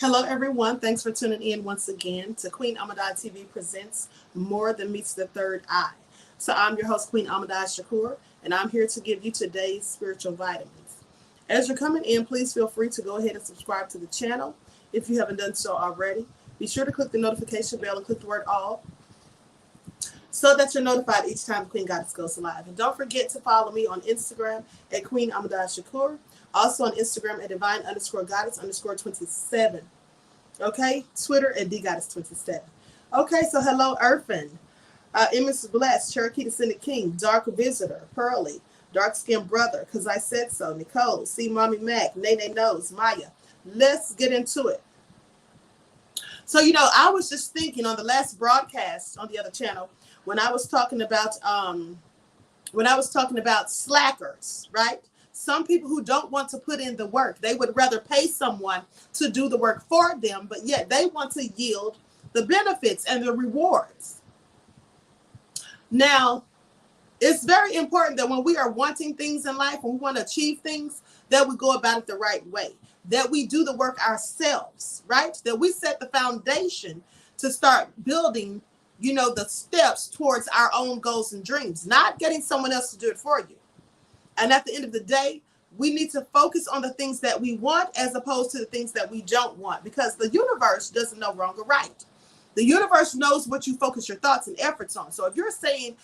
Hello, everyone. Thanks for tuning in once again to Queen Ahmadiyyah TV presents More Than Meets the Third Eye. So I'm your host, Queen Ahmadiyyah, and I'm here to give you today's spiritual vitamins. As you're coming in, please feel free to go ahead and subscribe to the channel if you haven't done so already. Be sure to click the notification bell and click the word all so that you're notified each time Queen Goddess goes live. And don't forget to follow me on Instagram at Queen Ahmadiyyah. Also on Instagram at divine_goddess_27. Okay? Twitter at dgoddess27. Okay, so hello, Irfan. Ms. Blessed, Cherokee Descendant King, Dark Visitor, Pearly, Dark Skinned Brother, Cause I Said So, Nicole, See Mommy Mac, Nene Knows, Maya. Let's get into it. So, I was just thinking on the last broadcast on the other channel when I was talking about slackers, right? Some people who don't want to put in the work, they would rather pay someone to do the work for them, but yet they want to yield the benefits and the rewards. Now, it's very important that when we are wanting things in life, when we want to achieve things, that we go about it the right way, that we do the work ourselves, right? That we set the foundation to start building, the steps towards our own goals and dreams, not getting someone else to do it for you. And at the end of the day, we need to focus on the things that we want as opposed to the things that we don't want, because the universe doesn't know wrong or right. The universe knows what you focus your thoughts and efforts on. So if you're saying,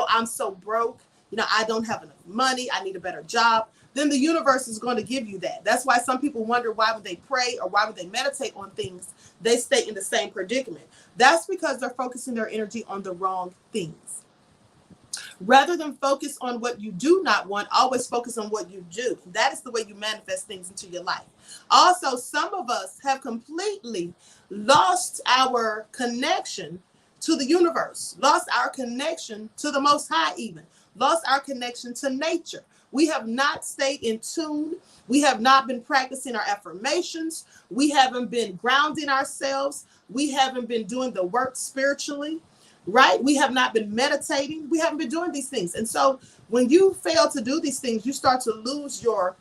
I'm so broke, I don't have enough money, I need a better job, then the universe is going to give you that. That's why some people wonder why would they pray or why would they meditate on things, they stay in the same predicament. That's because they're focusing their energy on the wrong things. Rather than focus on what you do not want, always focus on what you do. That is the way you manifest things into your life. Also, some of us have completely lost our connection to the universe, lost our connection to the Most High even, lost our connection to nature. We have not stayed in tune. We have not been practicing our affirmations. We haven't been grounding ourselves. We haven't been doing the work spiritually. Right? We have not been meditating. We haven't been doing these things. And so when you fail to do these things, you start to lose your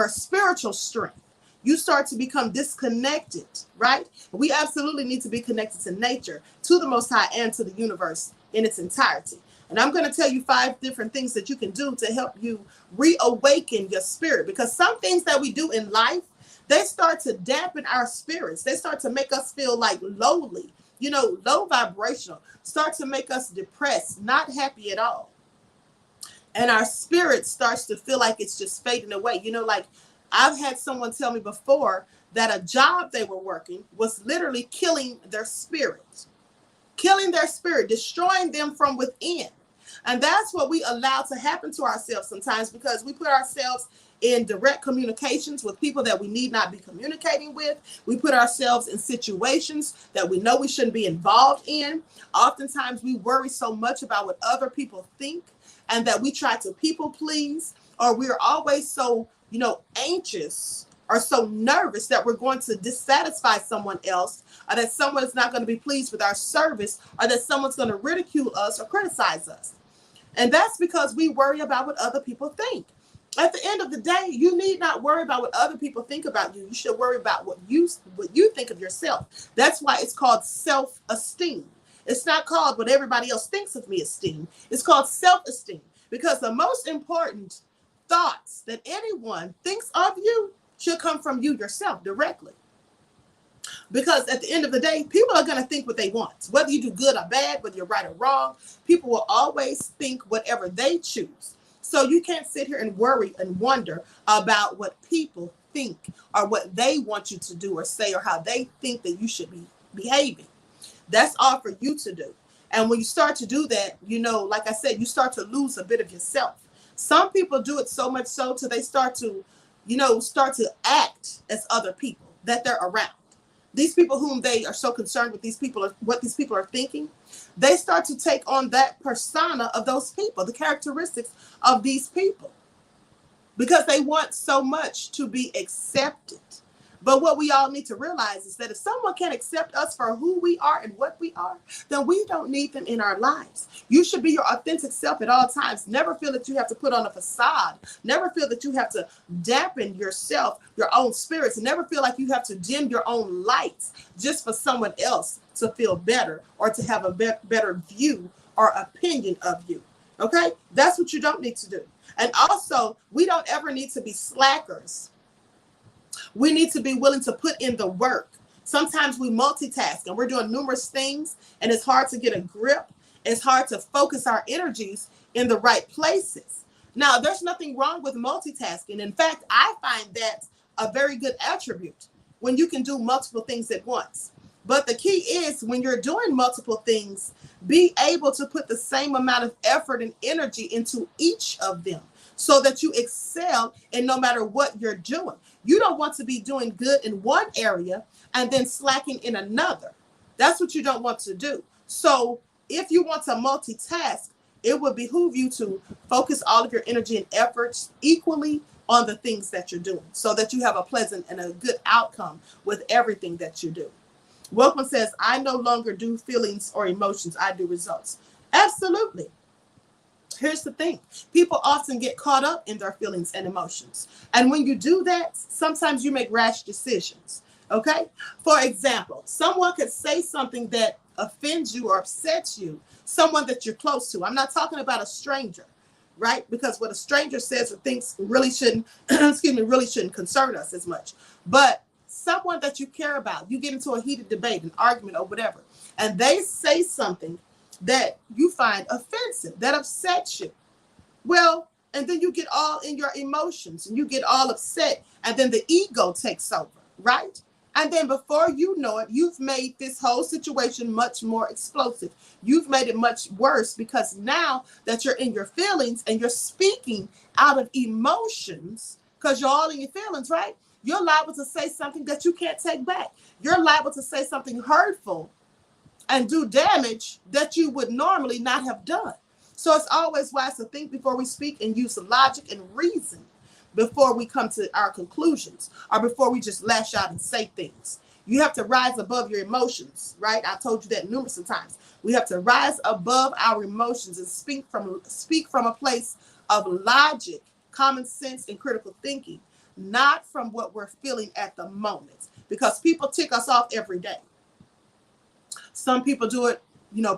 spiritual strength. You start to become disconnected, right? We absolutely need to be connected to nature, to the Most High, and to the universe in its entirety. And I'm going to tell you 5 different things that you can do to help you reawaken your spirit, because some things that we do in life, they start to dampen our spirits. They start to make us feel like lowly, low vibrational, start to make us depressed, not happy at all. And our spirit starts to feel like it's just fading away. Like I've had someone tell me before that a job they were working was literally killing their spirit, destroying them from within. And that's what we allow to happen to ourselves sometimes, because we put ourselves in direct communications with people that we need not be communicating with. We put ourselves in situations that we know we shouldn't be involved in. Oftentimes we worry so much about what other people think, and that we try to people please, or we're always so, anxious or so nervous that we're going to dissatisfy someone else, or that someone is not going to be pleased with our service, or that someone's going to ridicule us or criticize us. And that's because we worry about what other people think. At the end of the day, you need not worry about what other people think about you. You should worry about what you think of yourself. That's why it's called self-esteem. It's not called what everybody else thinks of me esteem. It's called self-esteem, because the most important thoughts that anyone thinks of you should come from you yourself directly. Because at the end of the day, people are going to think what they want. Whether you do good or bad, whether you're right or wrong, people will always think whatever they choose. So you can't sit here and worry and wonder about what people think or what they want you to do or say, or how they think that you should be behaving. That's all for you to do. And when you start to do that, like I said, you start to lose a bit of yourself. Some people do it so much so till they start to act as other people that they're around. These people whom they are so concerned with, what these people are thinking, they start to take on that persona of those people, the characteristics of these people, because they want so much to be accepted, But what we all need to realize is that if someone can't accept us for who we are and what we are, then we don't need them in our lives. You should be your authentic self at all times. Never feel that you have to put on a facade. Never feel that you have to dampen yourself, your own spirits. Never feel like you have to dim your own lights just for someone else to feel better or to have a better view or opinion of you. Okay? That's what you don't need to do. And also, we don't ever need to be slackers. We need to be willing to put in the work. Sometimes we multitask and we're doing numerous things and it's hard to get a grip. It's hard to focus our energies in the right places. Now, there's nothing wrong with multitasking. In fact, I find that a very good attribute when you can do multiple things at once. But the key is when you're doing multiple things, be able to put the same amount of effort and energy into each of them so that you excel in no matter what you're doing. You don't want to be doing good in one area and then slacking in another. That's what you don't want to do. So if you want to multitask, it would behoove you to focus all of your energy and efforts equally on the things that you're doing so that you have a pleasant and a good outcome with everything that you do. Welcome says, I no longer do feelings or emotions. I do results. Absolutely. Here's the thing. People often get caught up in their feelings and emotions. And when you do that, sometimes you make rash decisions. Okay? For example, someone could say something that offends you or upsets you, someone that you're close to. I'm not talking about a stranger, right? Because what a stranger says or thinks really shouldn't, really shouldn't concern us as much. But someone that you care about, you get into a heated debate, an argument or whatever, and they say something that you find offensive, that upsets you. Well, and then you get all in your emotions and you get all upset and then the ego takes over, right? And then before you know it, you've made this whole situation much more explosive. You've made it much worse because now that you're in your feelings and you're speaking out of emotions, because you're all in your feelings, right? You're liable to say something that you can't take back. You're liable to say something hurtful and do damage that you would normally not have done. So it's always wise to think before we speak and use logic and reason before we come to our conclusions or before we just lash out and say things. You have to rise above your emotions, right? I told you that numerous times. We have to rise above our emotions and speak from a place of logic, common sense, and critical thinking, not from what we're feeling at the moment, because people tick us off every day. Some people do it,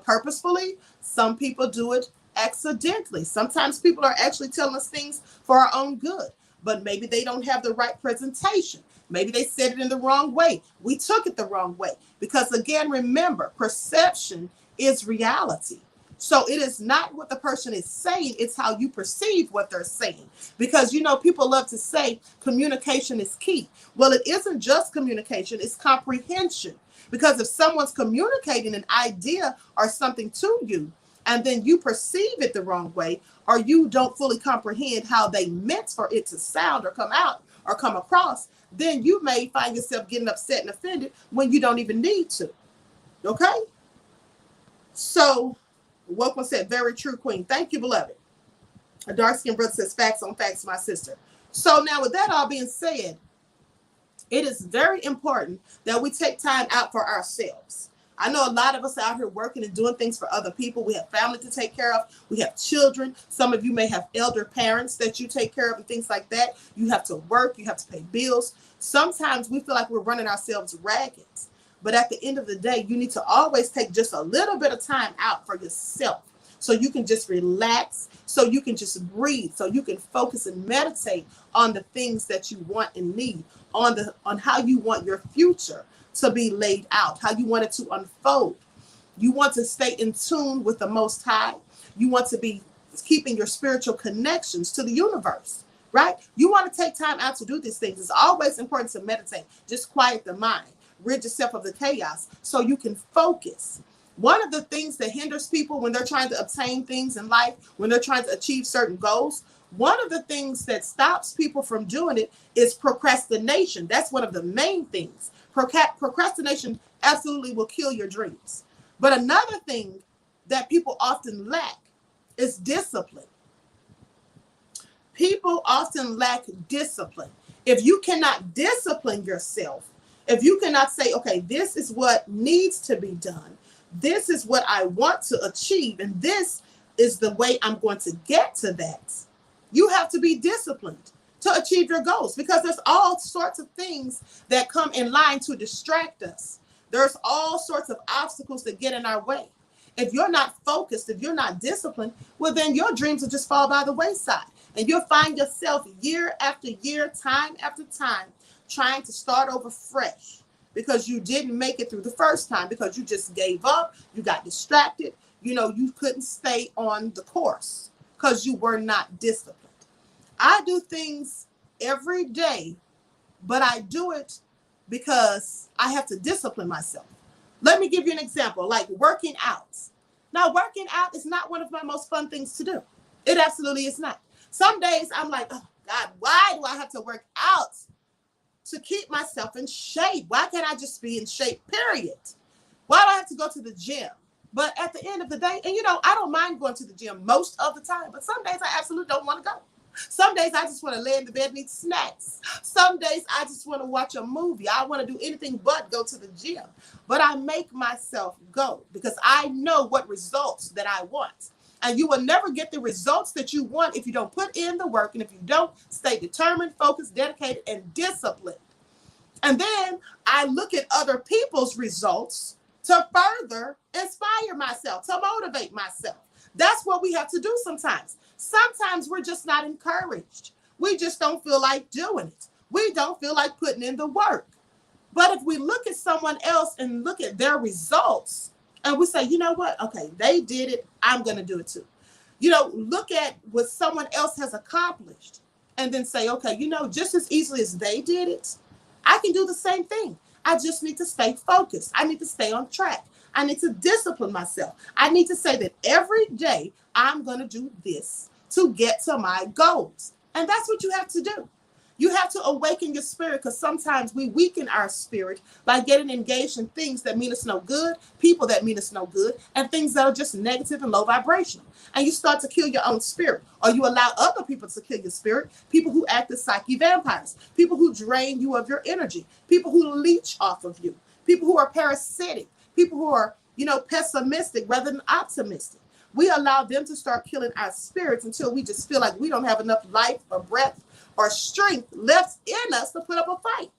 purposefully. Some people do it accidentally. Sometimes people are actually telling us things for our own good, but maybe they don't have the right presentation. Maybe they said it in the wrong way. We took it the wrong way because, again, remember, perception is reality. So it is not what the person is saying, it's how you perceive what they're saying. Because, people love to say communication is key. Well, it isn't just communication, it's comprehension. Because if someone's communicating an idea or something to you, and then you perceive it the wrong way, or you don't fully comprehend how they meant for it to sound or come out or come across, then you may find yourself getting upset and offended when you don't even need to. Okay? So, welcome said, very true, Queen. Thank you, beloved. A dark-skinned brother says, facts on facts, my sister. So now with that all being said, it is very important that we take time out for ourselves. I know a lot of us out here working and doing things for other people. We have family to take care of. We have children. Some of you may have elder parents that you take care of and things like that. You have to work. You have to pay bills. Sometimes we feel like we're running ourselves ragged. But at the end of the day, you need to always take just a little bit of time out for yourself so you can just relax, so you can just breathe, so you can focus and meditate on the things that you want and need, on how you want your future to be laid out, how you want it to unfold. You want to stay in tune with the Most High. You want to be keeping your spiritual connections to the universe, right? You want to take time out to do these things. It's always important to meditate. Just quiet the mind. Rid yourself of the chaos so you can focus. One of the things that hinders people when they're trying to obtain things in life, when they're trying to achieve certain goals, one of the things that stops people from doing it is procrastination. That's one of the main things. Procrastination absolutely will kill your dreams. But another thing that people often lack is discipline. People often lack discipline. If you cannot discipline yourself, if you cannot say, okay, this is what needs to be done, this is what I want to achieve, and this is the way I'm going to get to that, you have to be disciplined to achieve your goals, because there's all sorts of things that come in line to distract us. There's all sorts of obstacles that get in our way. If you're not focused, if you're not disciplined, well, then your dreams will just fall by the wayside. And you'll find yourself year after year, time after time, trying to start over fresh because you didn't make it through the first time, because you just gave up, you got distracted, you couldn't stay on the course because you were not disciplined. I do things every day, but I do it because I have to discipline myself. Let me give you an example, like working out. Now, working out is not one of my most fun things to do. It absolutely is not. Some days I'm like, oh God, why do I have to work out to keep myself in shape? Why can't I just be in shape, period? Why do I have to go to the gym? But at the end of the day, and I don't mind going to the gym most of the time, but some days I absolutely don't want to go. Some days I just want to lay in the bed and eat snacks. Some days I just want to watch a movie. I want to do anything but go to the gym. But I make myself go because I know what results that I want. And you will never get the results that you want if you don't put in the work and if you don't stay determined, focused, dedicated, and disciplined. And then I look at other people's results to further inspire myself, to motivate myself. That's what we have to do sometimes. Sometimes we're just not encouraged. We just don't feel like doing it. We don't feel like putting in the work. But if we look at someone else and look at their results and we say, you know what? Okay, they did it. I'm going to do it too. Look at what someone else has accomplished and then say, okay, just as easily as they did it, I can do the same thing. I just need to stay focused. I need to stay on track. I need to discipline myself. I need to say that every day I'm going to do this to get to my goals. And that's what you have to do. You have to awaken your spirit, because sometimes we weaken our spirit by getting engaged in things that mean us no good, people that mean us no good, and things that are just negative and low vibrational. And you start to kill your own spirit, or you allow other people to kill your spirit, people who act as psyche vampires, people who drain you of your energy, people who leech off of you, people who are parasitic, people who are, pessimistic rather than optimistic. We allow them to start killing our spirits until we just feel like we don't have enough life or breath or strength left in us to put up a fight.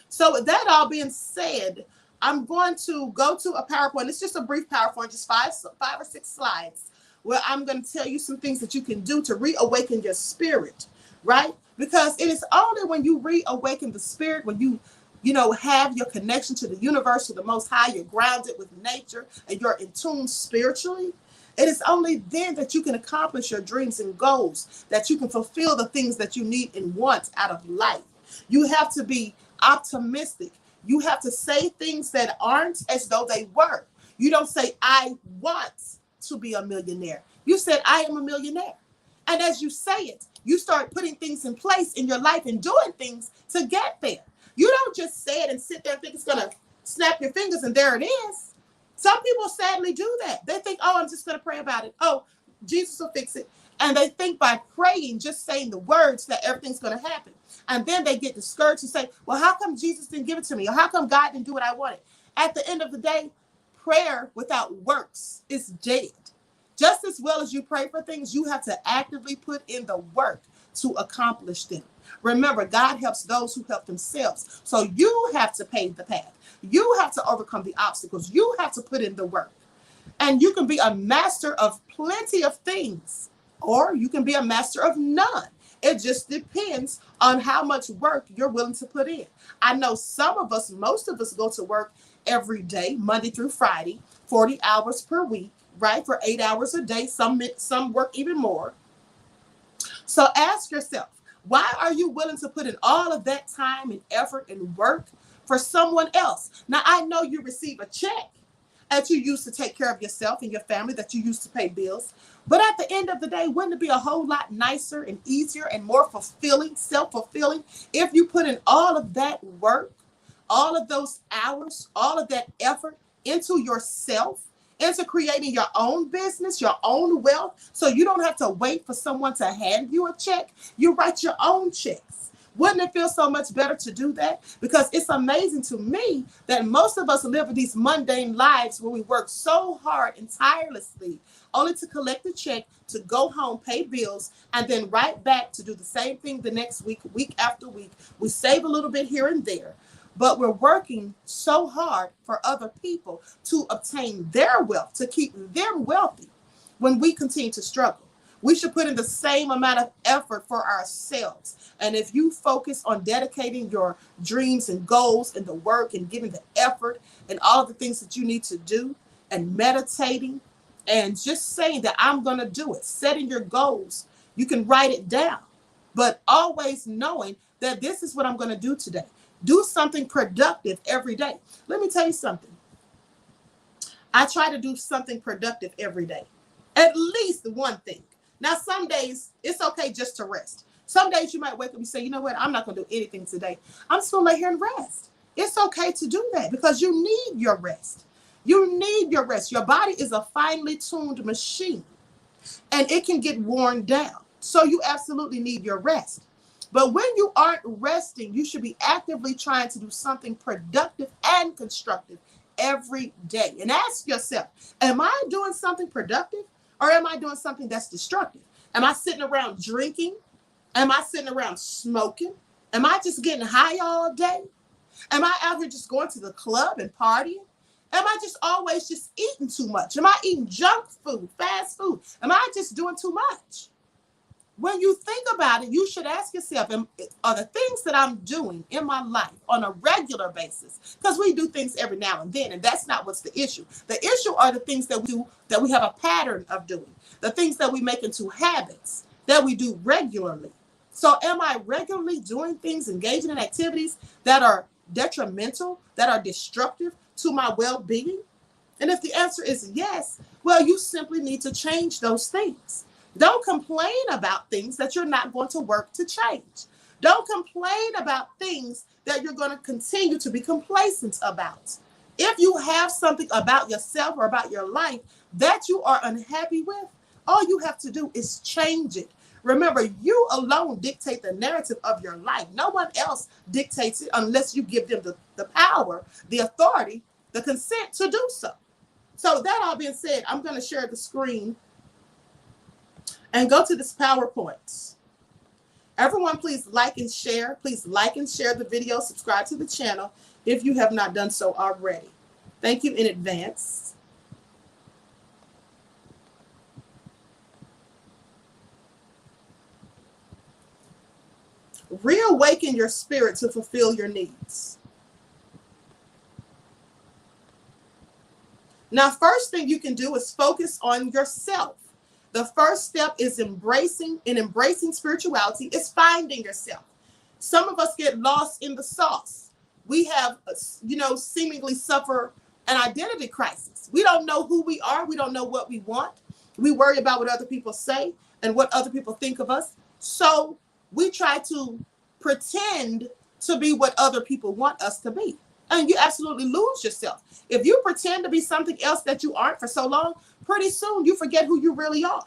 So with that all being said, I'm going to go to a PowerPoint. It's just a brief PowerPoint, just five or six slides, where I'm going to tell you some things that you can do to reawaken your spirit, right? Because it is only when you reawaken the spirit, when you have your connection to the universe, to the Most High, you're grounded with nature, and you're in tune spiritually. It is only then that you can accomplish your dreams and goals, that you can fulfill the things that you need and want out of life. You have to be optimistic. You have to say things that aren't as though they were. You don't say, I want to be a millionaire. You said, I am a millionaire. And as you say it, you start putting things in place in your life and doing things to get there. You don't just say it and sit there and think it's going to snap your fingers and there it is. Some people sadly do that. They think, oh, I'm just going to pray about it. Oh, Jesus will fix it. And they think by praying, just saying the words, that everything's going to happen. And then they get discouraged and say, well, how come Jesus didn't give it to me? Or how come God didn't do what I wanted? At the end of the day, prayer without works is dead. Just as well as you pray for things, you have to actively put in the work to accomplish them. Remember, God helps those who help themselves. So you have to pave the path. You have to overcome the obstacles. You have to put in the work. And you can be a master of plenty of things, or you can be a master of none. It just depends on how much work you're willing to put in. I know some of us, most of us go to work every day, Monday through Friday, 40 hours per week, right? For 8 hours a day. Some work even more. So ask yourself, why are you willing to put in all of that time and effort and work for someone else? Now, I know you receive a check that you use to take care of yourself and your family, that you use to pay bills. But at the end of the day, wouldn't it be a whole lot nicer and easier and more fulfilling, self-fulfilling, if you put in all of that work, all of those hours, all of that effort into yourself, into creating your own business, your own wealth, so you don't have to wait for someone to hand you a check. You write your own checks. Wouldn't it feel so much better to do that? Because it's amazing to me that most of us live these mundane lives where we work so hard and tirelessly only to collect a check, to go home, pay bills, and then right back to do the same thing the next week, week after week. We save a little bit here and there, but we're working so hard for other people to obtain their wealth, to keep them wealthy when we continue to struggle. We should put in the same amount of effort for ourselves. And if you focus on dedicating your dreams and goals and the work and giving the effort and all of the things that you need to do and meditating and just saying that I'm going to do it, setting your goals, you can write it down, but always knowing that this is what I'm going to do today. Do something productive every day. Let me tell you something. I try to do something productive every day, at least one thing. Now, some days it's okay just to rest. Some days you might wake up and say, you know what, I'm not going to do anything today. I'm just going to lay here and rest. It's okay to do that because you need your rest. You need your rest. Your body is a finely tuned machine and it can get worn down. So you absolutely need your rest. But when you aren't resting, you should be actively trying to do something productive and constructive every day. And ask yourself, am I doing something productive or am I doing something that's destructive? Am I sitting around drinking? Am I sitting around smoking? Am I just getting high all day? Am I out here just going to the club and partying? Am I just always just eating too much? Am I eating junk food, fast food? Am I just doing too much? When you think about it, you should ask yourself, are the things that I'm doing in my life on a regular basis, because we do things every now and then, and that's not what's the issue. The issue are the things that we do, that we have a pattern of doing, the things that we make into habits that we do regularly. So am I regularly doing things, engaging in activities that are detrimental, that are destructive to my well-being? And if the answer is yes, well, you simply need to change those things. Don't complain about things that you're not going to work to change. Don't complain about things that you're going to continue to be complacent about. If you have something about yourself or about your life that you are unhappy with, all you have to do is change it. Remember, you alone dictate the narrative of your life. No one else dictates it unless you give them the power, the authority, the consent to do so. So that all being said, I'm going to share the screen and go to this PowerPoint. Everyone, please like and share. Please like and share the video. Subscribe to the channel if you have not done so already. Thank you in advance. Reawaken your spirit to fulfill your needs. Now, first thing you can do is focus on yourself. The first step is embracing spirituality is finding yourself. Some of us get lost in the sauce. We have, seemingly suffer an identity crisis. We don't know who we are. We don't know what we want. We worry about what other people say and what other people think of us. So we try to pretend to be what other people want us to be. And you absolutely lose yourself. If you pretend to be something else that you aren't for so long, pretty soon you forget who you really are.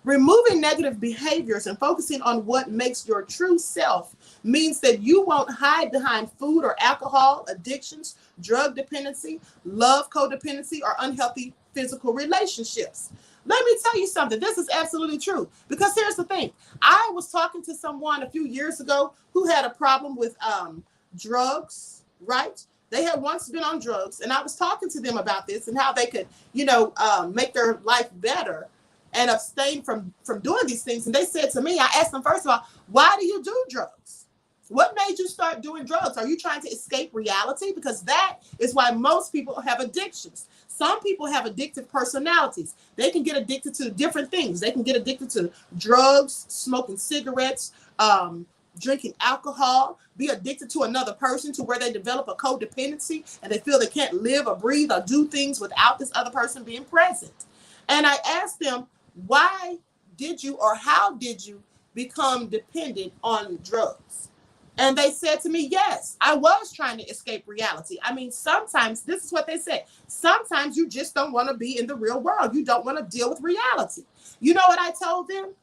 Removing negative behaviors and focusing on what makes your true self means that you won't hide behind food or alcohol addictions, drug dependency, love codependency, or unhealthy physical relationships. Let me tell you something. This is absolutely true. Because here's the thing. I was talking to someone a few years ago who had a problem with drugs, right? They had once been on drugs, and I was talking to them about this and how they could, make their life better and abstain from doing these things. And they said to me, I asked them, first of all, why do you do drugs? What made you start doing drugs? Are you trying to escape reality? Because that is why most people have addictions. Some people have addictive personalities. They can get addicted to different things. They can get addicted to drugs, smoking cigarettes, drinking alcohol, be addicted to another person to where they develop a codependency and they feel they can't live or breathe or do things without this other person being present. And I asked them, why did you or how did you become dependent on drugs? And they said to me, yes, I was trying to escape reality. I mean, sometimes, this is what they said, sometimes you just don't want to be in the real world. You don't want to deal with reality. You know what I told them?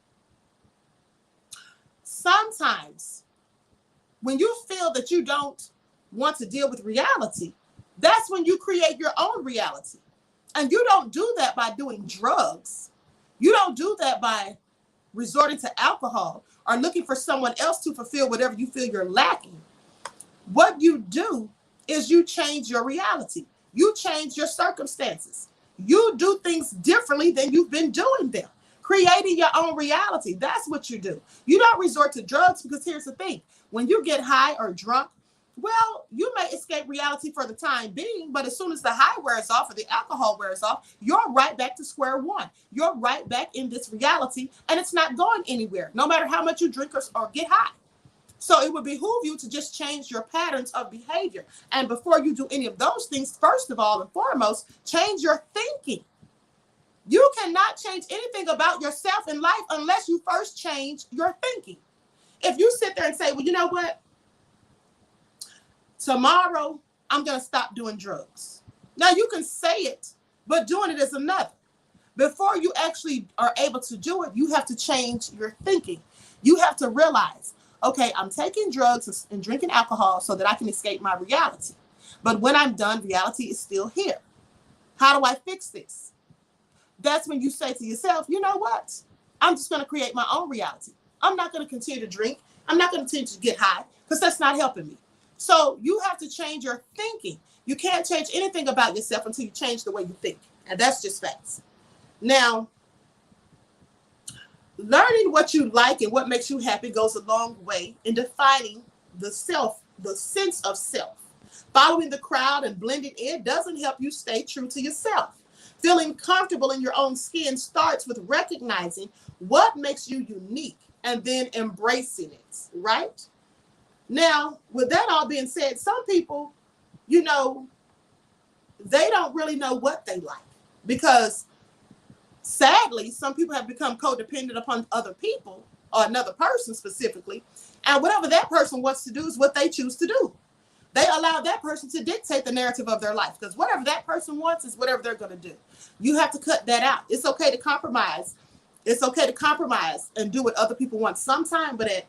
Sometimes when you feel that you don't want to deal with reality, that's when you create your own reality. And you don't do that by doing drugs. You don't do that by resorting to alcohol or looking for someone else to fulfill whatever you feel you're lacking. What you do is you change your reality. You change your circumstances. You do things differently than you've been doing them. Creating your own reality. That's what you do. You don't resort to drugs because here's the thing. When you get high or drunk, well, you may escape reality for the time being, but as soon as the high wears off or the alcohol wears off, you're right back to square one. You're right back in this reality, and it's not going anywhere, no matter how much you drink or get high. So it would behoove you to just change your patterns of behavior. And before you do any of those things, first of all and foremost, change your thinking. You cannot change anything about yourself in life unless you first change your thinking. If you sit there and say, well, you know what? Tomorrow, I'm going to stop doing drugs. Now, you can say it, but doing it is another. Before you actually are able to do it, you have to change your thinking. You have to realize, okay, I'm taking drugs and drinking alcohol so that I can escape my reality. But when I'm done, reality is still here. How do I fix this? That's when you say to yourself, you know what? I'm just going to create my own reality. I'm not going to continue to drink. I'm not going to continue to get high because that's not helping me. So you have to change your thinking. You can't change anything about yourself until you change the way you think. And that's just facts. Now, learning what you like and what makes you happy goes a long way in defining the self, the sense of self. Following the crowd and blending in doesn't help you stay true to yourself. Feeling comfortable in your own skin starts with recognizing what makes you unique and then embracing it, right? Now, with that all being said, some people, you know, they don't really know what they like because sadly, some people have become codependent upon other people or another person specifically. And whatever that person wants to do is what they choose to do. They allow that person to dictate the narrative of their life because whatever that person wants is whatever they're going to do. You have to cut that out. It's okay to compromise. It's okay to compromise and do what other people want sometime, but at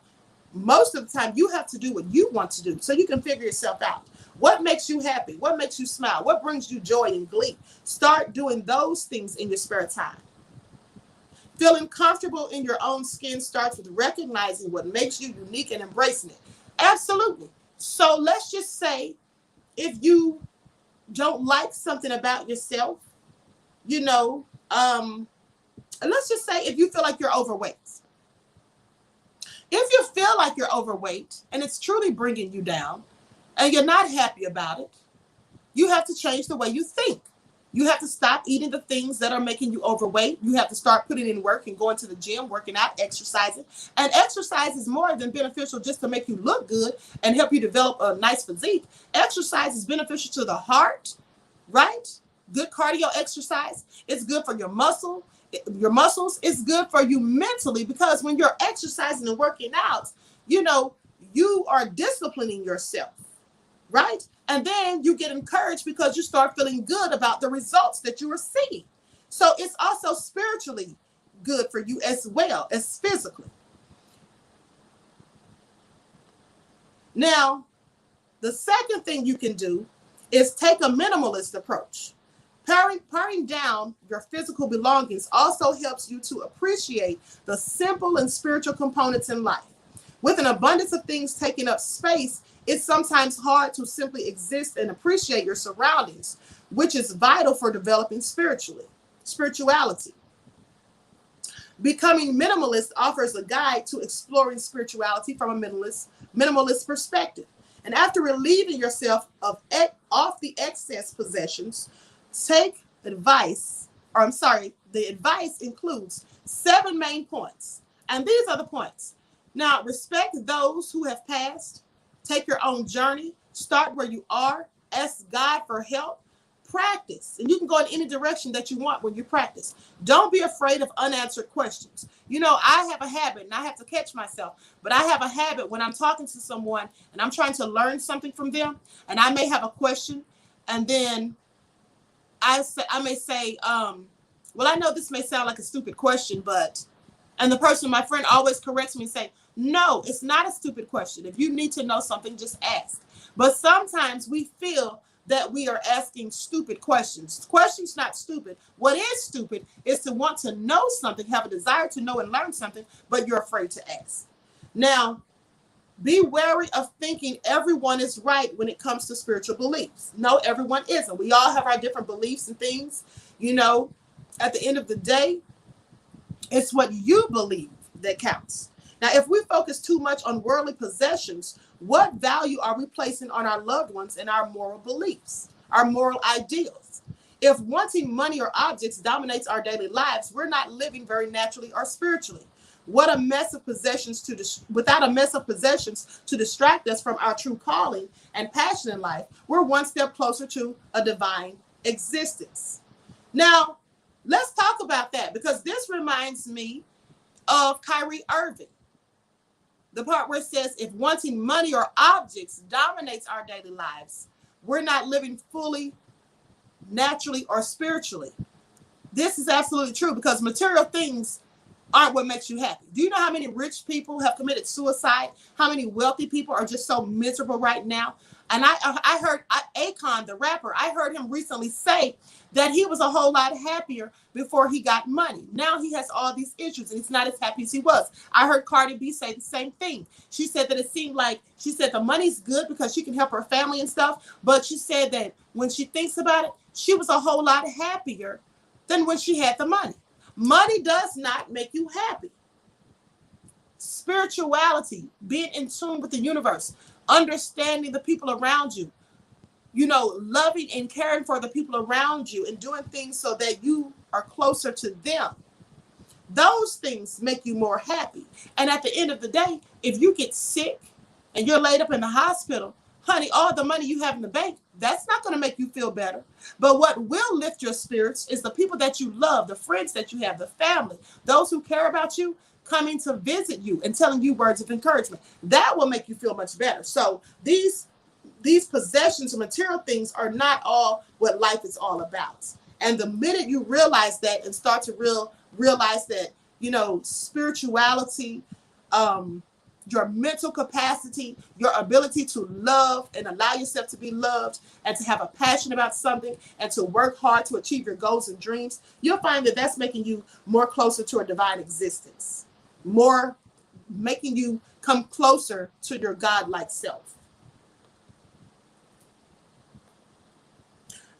most of the time, you have to do what you want to do so you can figure yourself out. What makes you happy? What makes you smile? What brings you joy and glee? Start doing those things in your spare time. Feeling comfortable in your own skin starts with recognizing what makes you unique and embracing it. Absolutely. So let's just say if you don't like something about yourself, you know, let's just say if you feel like you're overweight. If you feel like you're overweight and it's truly bringing you down and you're not happy about it, you have to change the way you think. You have to stop eating the things that are making you overweight. You have to start putting in work and going to the gym, working out, exercising. And exercise is more than beneficial just to make you look good and help you develop a nice physique. Exercise is beneficial to the heart, right? Good cardio exercise. It's good for your muscles. It's good for you mentally because when you're exercising and working out, you know, you are disciplining yourself, right? And then you get encouraged because you start feeling good about the results that you are seeing. So it's also spiritually good for you as well as physically. Now, the second thing you can do is take a minimalist approach. Paring down your physical belongings also helps you to appreciate the simple and spiritual components in life. With an abundance of things taking up space, it's sometimes hard to simply exist and appreciate your surroundings, which is vital for developing spirituality. Becoming minimalist offers a guide to exploring spirituality from a minimalist perspective. And after relieving yourself of the excess possessions, the advice includes 7 main points. And these are the points. Now, respect those who have passed. Take your own journey. Start where you are. Ask God for help. Practice, and you can go in any direction that you want when you practice. Don't be afraid of unanswered questions. You know, I have a habit, and I have to catch myself, but I have a habit when I'm talking to someone and I'm trying to learn something from them, and I may have a question, and then I may say, well, I know this may sound like a stupid question, but, and the person, my friend, always corrects me and say, no, it's not a stupid question. If you need to know something, just ask. But sometimes we feel that we are asking stupid questions. Questions not stupid. What is stupid is to want to know something, have a desire to know and learn something, but you're afraid to ask. Now, be wary of thinking everyone is right when it comes to spiritual beliefs. No, everyone isn't. We all have our different beliefs and things. You know, at the end of the day, it's what you believe that counts. Now, if we focus too much on worldly possessions, what value are we placing on our loved ones and our moral beliefs, our moral ideals? If wanting money or objects dominates our daily lives, we're not living very naturally or spiritually. What a mess of possessions without a mess of possessions to distract us from our true calling and passion in life, we're one step closer to a divine existence. Now, let's talk about that, because this reminds me of Kyrie Irving. The part where it says, if wanting money or objects dominates our daily lives, we're not living fully, naturally, or spiritually. This is absolutely true, because material things aren't what makes you happy. Do you know how many rich people have committed suicide? How many wealthy people are just so miserable right now? And I heard Akon, the rapper, I heard him recently say that he was a whole lot happier before he got money. Now he has all these issues and he's not as happy as he was. I heard Cardi B say the same thing. She said that it seemed like, she said the money's good because she can help her family and stuff. But she said that when she thinks about it, she was a whole lot happier than when she had the money. Money does not make you happy. Spirituality, being in tune with the universe, understanding the people around you, you know, loving and caring for the people around you and doing things so that you are closer to them. Those things make you more happy. And at the end of the day, if you get sick and you're laid up in the hospital, honey, all the money you have in the bank, that's not going to make you feel better. But what will lift your spirits is the people that you love, the friends that you have, the family, those who care about you, coming to visit you and telling you words of encouragement. That will make you feel much better. So these possessions and material things are not all what life is all about. And the minute you realize that and start to realize that, you know, spirituality, your mental capacity, your ability to love and allow yourself to be loved and to have a passion about something and to work hard to achieve your goals and dreams, you'll find that that's making you more closer to a divine existence, more making you come closer to your God-like self.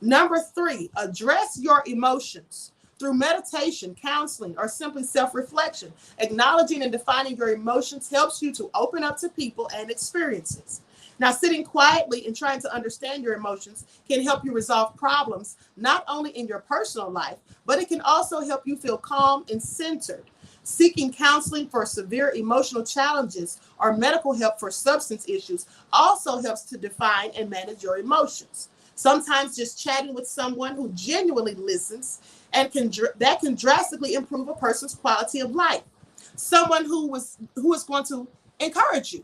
Number 3, address your emotions. Through meditation, counseling, or simply self-reflection, acknowledging and defining your emotions helps you to open up to people and experiences. Now, sitting quietly and trying to understand your emotions can help you resolve problems, not only in your personal life, but it can also help you feel calm and centered. Seeking counseling for severe emotional challenges or medical help for substance issues also helps to define and manage your emotions. Sometimes just chatting with someone who genuinely listens and that can drastically improve a person's quality of life. Someone who is going to encourage you,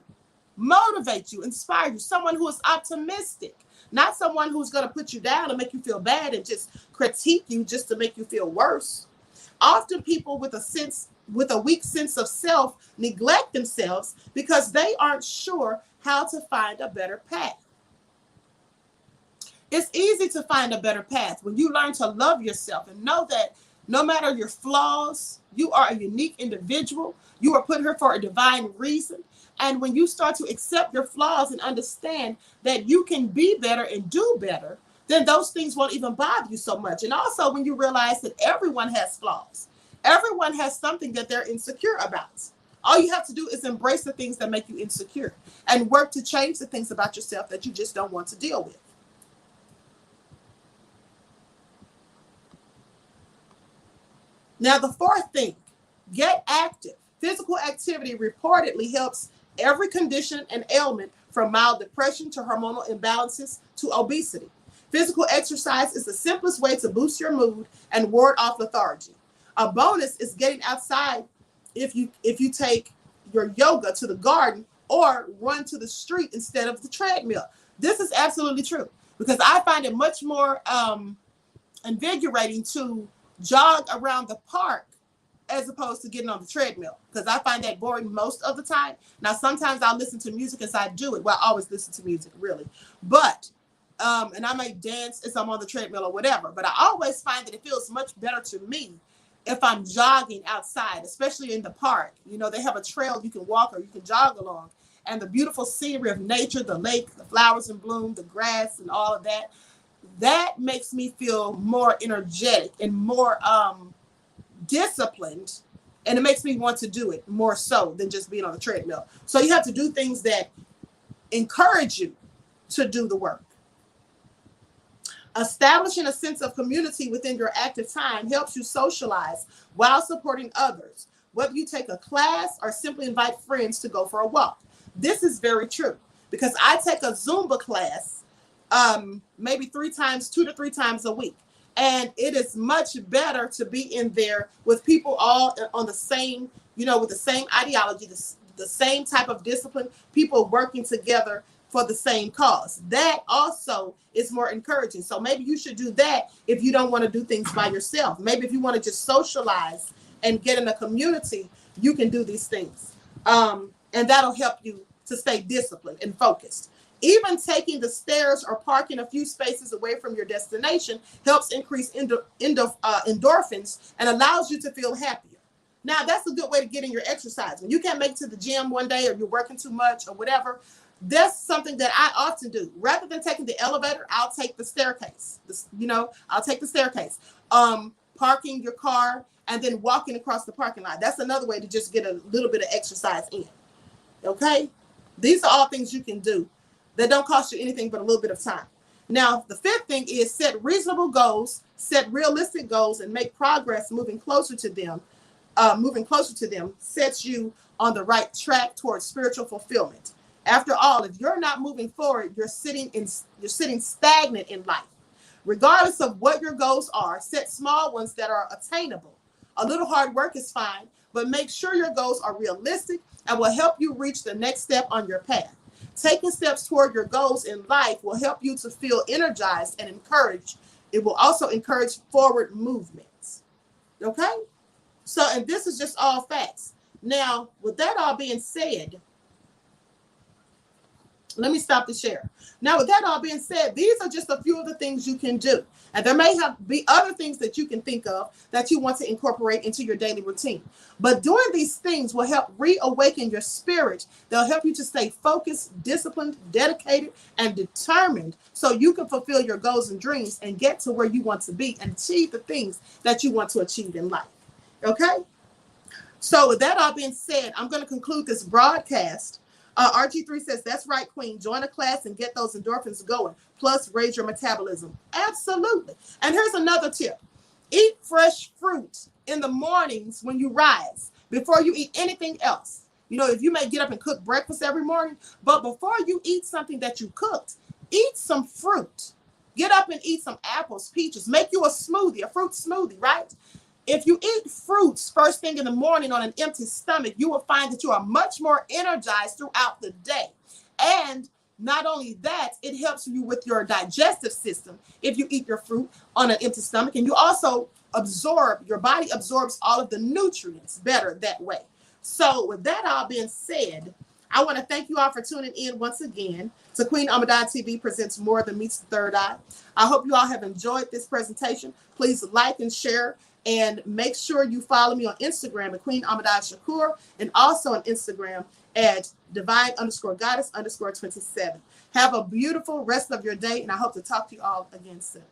motivate you, inspire you. Someone who is optimistic, not someone who's going to put you down and make you feel bad and just critique you just to make you feel worse. Often people with a weak sense of self neglect themselves because they aren't sure how to find a better path. It's easy to find a better path when you learn to love yourself and know that no matter your flaws, you are a unique individual. You are put here for a divine reason. And when you start to accept your flaws and understand that you can be better and do better, then those things won't even bother you so much. And also when you realize that everyone has flaws, everyone has something that they're insecure about. All you have to do is embrace the things that make you insecure and work to change the things about yourself that you just don't want to deal with. Now, the 4th thing, get active. Physical activity reportedly helps every condition and ailment from mild depression to hormonal imbalances to obesity. Physical exercise is the simplest way to boost your mood and ward off lethargy. A bonus is getting outside if you take your yoga to the garden or run to the street instead of the treadmill. This is absolutely true because I find it much more invigorating to jog around the park as opposed to getting on the treadmill, because I find that boring most of the time. Now, sometimes I'll listen to music as I do it. Well, I always listen to music, really. But, and I may dance as I'm on the treadmill or whatever. But I always find that it feels much better to me if I'm jogging outside, especially in the park. You know, they have a trail you can walk or you can jog along. And the beautiful scenery of nature, the lake, the flowers in bloom, the grass and all of that, that makes me feel more energetic and more disciplined, and it makes me want to do it more so than just being on the treadmill. So you have to do things that encourage you to do the work. Establishing a sense of community within your active time helps you socialize while supporting others, whether you take a class or simply invite friends to go for a walk. This is very true because I take a Zumba class maybe 2 to 3 times a week. And it is much better to be in there with people all on the same, you know, with the same ideology, the same type of discipline, people working together for the same cause. That also is more encouraging. So maybe you should do that if you don't want to do things by yourself. Maybe if you want to just socialize and get in a community, you can do these things. And that'll help you to stay disciplined and focused. Even taking the stairs or parking a few spaces away from your destination helps increase endorphins and allows you to feel happier. Now, that's a good way to get in your exercise. When you can't make it to the gym one day or you're working too much or whatever, that's something that I often do. Rather than taking the elevator, I'll take the staircase. I'll take the staircase. Parking your car and then walking across the parking lot. That's another way to just get a little bit of exercise in. Okay? These are all things you can do that don't cost you anything but a little bit of time. Now, the 5th thing is set reasonable goals, set realistic goals, and make progress moving closer to them. Sets you on the right track towards spiritual fulfillment. After all, if you're not moving forward, you're sitting stagnant in life. Regardless of what your goals are, set small ones that are attainable. A little hard work is fine, but make sure your goals are realistic and will help you reach the next step on your path. Taking steps toward your goals in life will help you to feel energized and encouraged. It will also encourage forward movements. Okay? So, and this is just all facts. Now, with that all being said, let me stop the share. Now, with that all being said, these are just a few of the things you can do. And there may be other things that you can think of that you want to incorporate into your daily routine. But doing these things will help reawaken your spirit. They'll help you to stay focused, disciplined, dedicated, and determined so you can fulfill your goals and dreams and get to where you want to be and achieve the things that you want to achieve in life. Okay? So with that all being said, I'm going to conclude this broadcast. RG3 says, that's right, Queen. Join a class and get those endorphins going. Plus, raise your metabolism. Absolutely. And here's another tip. Eat fresh fruit in the mornings when you rise, before you eat anything else. You know, if you may get up and cook breakfast every morning, but before you eat something that you cooked, eat some fruit. Get up and eat some apples, peaches. Make you a smoothie, a fruit smoothie, right? If you eat fruits first thing in the morning on an empty stomach, you will find that you are much more energized throughout the day. And not only that, it helps you with your digestive system if you eat your fruit on an empty stomach. And you also your body absorbs all of the nutrients better that way. So with that all being said, I want to thank you all for tuning in once again to Queen Ahmadiyyah TV Presents More Than Meets the Third Eye. I hope you all have enjoyed this presentation. Please like and share. And make sure you follow me on Instagram at QueenAhmadiyyah and also on Instagram at divine_goddess_27. Have a beautiful rest of your day, and I hope to talk to you all again soon.